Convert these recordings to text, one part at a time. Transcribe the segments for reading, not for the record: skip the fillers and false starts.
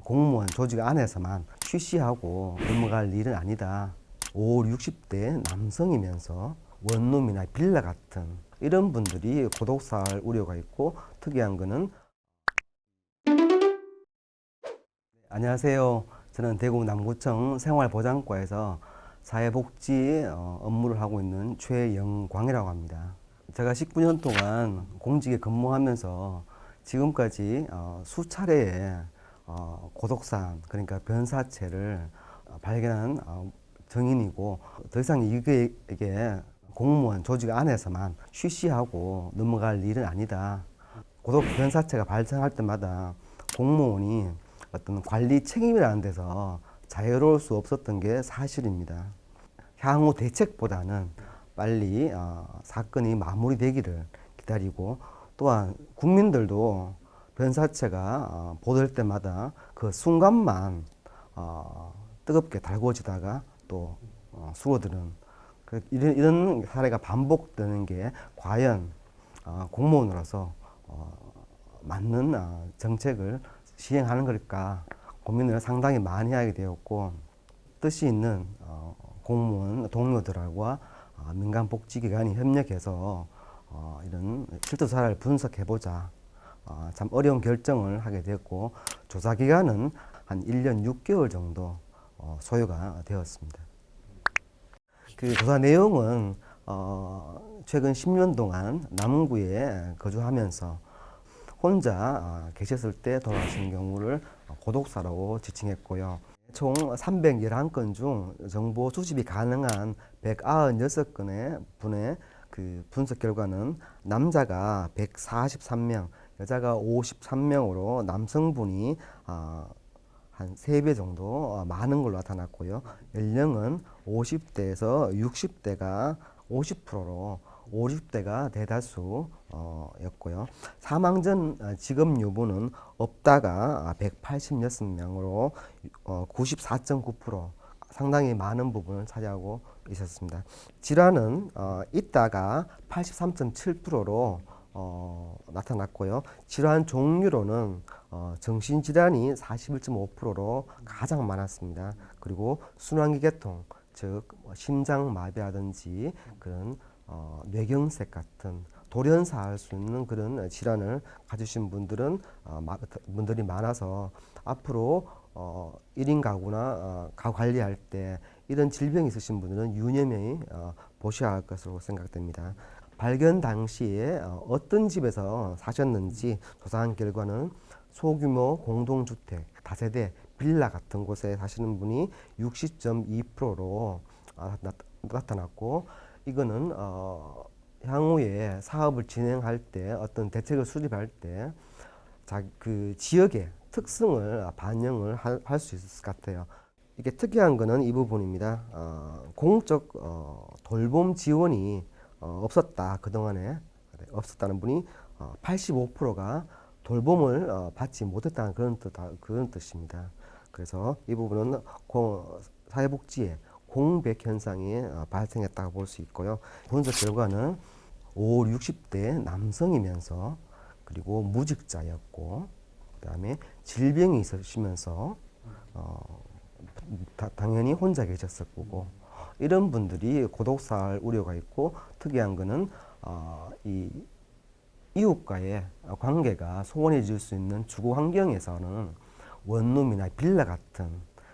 공무원 조직 안에서만 쉬쉬하고 넘어갈 일은 아니다. 5, 60대 남성이면서 원룸이나 빌라 같은 이런 분들이 고독사할 우려가 있고, 특이한 거는 안녕하세요. 저는 대구 남구청 생활보장과에서 사회복지 업무를 하고 있는 최영광이라고 합니다. 제가 19년 동안 공직에 근무하면서 지금까지 수차례의 고독사안, 그러니까 변사체를 발견한 정인이고, 더 이상 이게 공무원 조직 안에서만 쉬쉬하고 넘어갈 일은 아니다. 고독 변사체가 발생할 때마다 공무원이 어떤 관리 책임이라는 데서 자유로울 수 없었던 게 사실입니다. 향후 대책보다는 빨리 사건이 마무리되기를 기다리고, 또한 국민들도 변사체가 보도될 때마다 그 순간만 뜨겁게 달궈지다가 또 수어드는 이런 사례가 반복되는 게 과연 공무원으로서 맞는 정책을 시행하는 걸까 고민을 상당히 많이 하게 되었고, 뜻이 있는 공무원 동료들과 민간복지기관이 협력해서 이런 실태 사례를 분석해보자, 참 어려운 결정을 하게 되었고, 조사 기간은 한 1년 6개월 정도 소요가 되었습니다. 그 조사 내용은 최근 10년 동안 남구에 거주하면서 혼자 계셨을 때 돌아가신 경우를 고독사라고 지칭했고요. 총 311건 중 정보 수집이 가능한 196건의 분의 그 분석 결과는 남자가 143명, 여자가 53명으로 남성분이 한 3배 정도 많은 걸로 나타났고요. 연령은 50대에서 60대가 50%로 50대가 대다수였고요. 사망 전 직업 여부는 없다가 186명으로 94.9%, 상당히 많은 부분을 차지하고 있었습니다. 질환은 있다가 83.7%로 나타났고요. 질환 종류로는 정신질환이 41.5%로 가장 많았습니다. 그리고 순환기 계통, 즉 심장마비라든지 그런 뇌경색 같은 돌연사할 수 있는 그런 질환을 가지신 분들이 많아서 앞으로 1인 가구나 가구 관리할 때 이런 질병이 있으신 분들은 유념히 보셔야 할 것으로 생각됩니다. 발견 당시에 어떤 집에서 사셨는지 조사한 결과는 소규모 공동주택, 다세대, 빌라 같은 곳에 사시는 분이 60.2%로 나타났고, 이거는 향후에 사업을 진행할 때 어떤 대책을 수립할 때 그 지역의 특성을 반영을 할 수 있을 것 같아요. 이게 특이한 거는 이 부분입니다. 공적 돌봄 지원이 없었다, 그동안에 없었다는 분이 85%가 돌봄을 받지 못했다는 그런 뜻입니다. 그래서 이 부분은 사회복지에 공백 현상이 발생했다고 볼 수 있고요. 분석 결과는 5, 60대 남성이면서, 그리고 무직자였고, 그다음에 질병이 있으시면서 당연히 혼자 계셨을 거고, 이런 분들이 고독사할 우려가 있고, 특이한 거는 이 이웃과의 관계가 소원해질 수 있는 주거 환경에서는 원룸이나 빌라 같은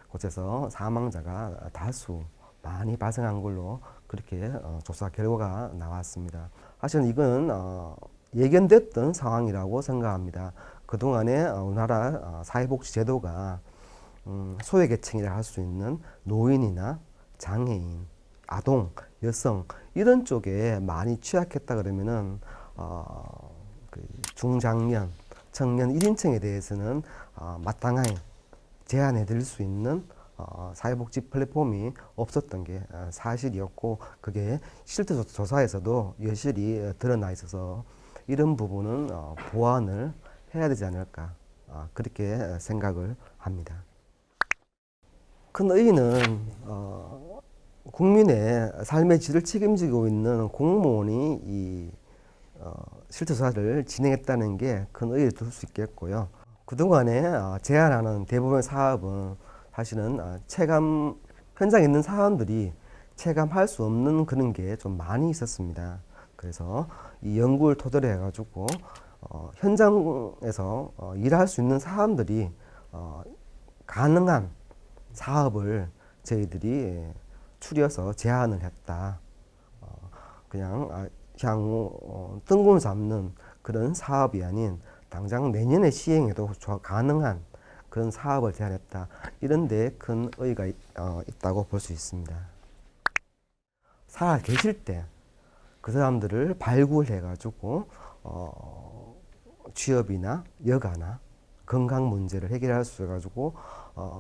곳에서 사망자가 다수 많이 발생한 걸로 그렇게 조사 결과가 나왔습니다. 사실은 이건 예견됐던 상황이라고 생각합니다. 그동안에 우리나라 사회복지 제도가 소외계층이라 할 수 있는 노인이나 장애인, 아동, 여성 이런 쪽에 많이 취약했다 그러면은 그 중장년, 청년 1인층에 대해서는 마땅하게 제한해 드릴 수 있는 사회복지 플랫폼이 없었던 게 사실이었고, 그게 실태 조사에서도 여실히 드러나 있어서 이런 부분은 보완을 해야 되지 않을까, 그렇게 생각을 합니다. 큰 의의는 국민의 삶의 질을 책임지고 있는 공무원이 이 실태 조사를 진행했다는 게 큰 의의를 둘 수 있겠고요. 그동안에 제안하는 대부분의 사업은 사실은 체감, 현장에 있는 사람들이 체감할 수 없는 그런 게 좀 많이 있었습니다. 그래서 이 연구를 토대로 해가지고 현장에서 일할 수 있는 사람들이 가능한 사업을 저희들이 추려서 제안을 했다. 그냥 향후 뜬금 잡는 그런 사업이 아닌 당장 내년에 시행해도 가능한 그런 사업을 제안했다. 이런 데 큰 의의가 있다고 볼 수 있습니다. 살아 계실 때 그 사람들을 발굴해가지고 취업이나 여가나 건강 문제를 해결할 수 있어가지고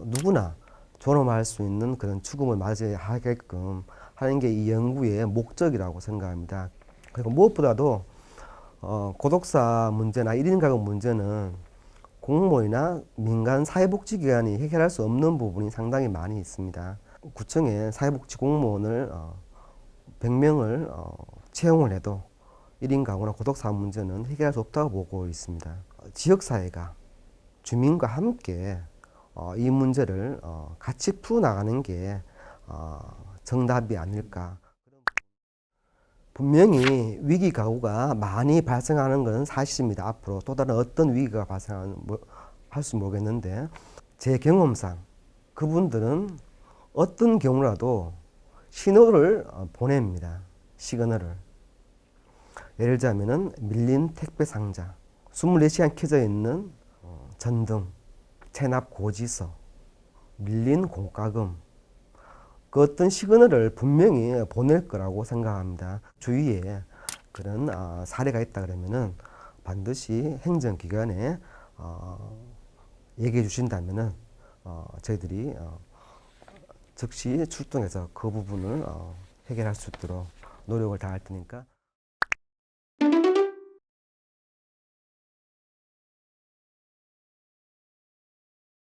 누구나 존엄할 수 있는 그런 죽음을 맞이해야 하게끔 하는 게 이 연구의 목적이라고 생각합니다. 그리고 무엇보다도 고독사 문제나 1인 가구 문제는 공무원이나 민간 사회복지기관이 해결할 수 없는 부분이 상당히 많이 있습니다. 구청에 사회복지 공무원을 100명을 채용을 해도 1인 가구나 고독사 문제는 해결할 수 없다고 보고 있습니다. 지역사회가 주민과 함께 이 문제를 같이 풀어나가는 게 정답이 아닐까. 분명히 위기 가구가 많이 발생하는 것은 사실입니다. 앞으로 또 다른 어떤 위기가 할지 모르겠는데 제 경험상 그분들은 어떤 경우라도 신호를 보냅니다. 시그널을. 예를 들자면은 밀린 택배 상자, 24시간 켜져 있는 전등, 체납 고지서, 밀린 공과금, 그 어떤 시그널을 분명히 보낼 거라고 생각합니다. 주위에 그런 사례가 있다 그러면은 반드시 행정기관에 얘기해 주신다면은 저희들이 즉시 출동해서 그 부분을 해결할 수 있도록 노력을 다할 테니까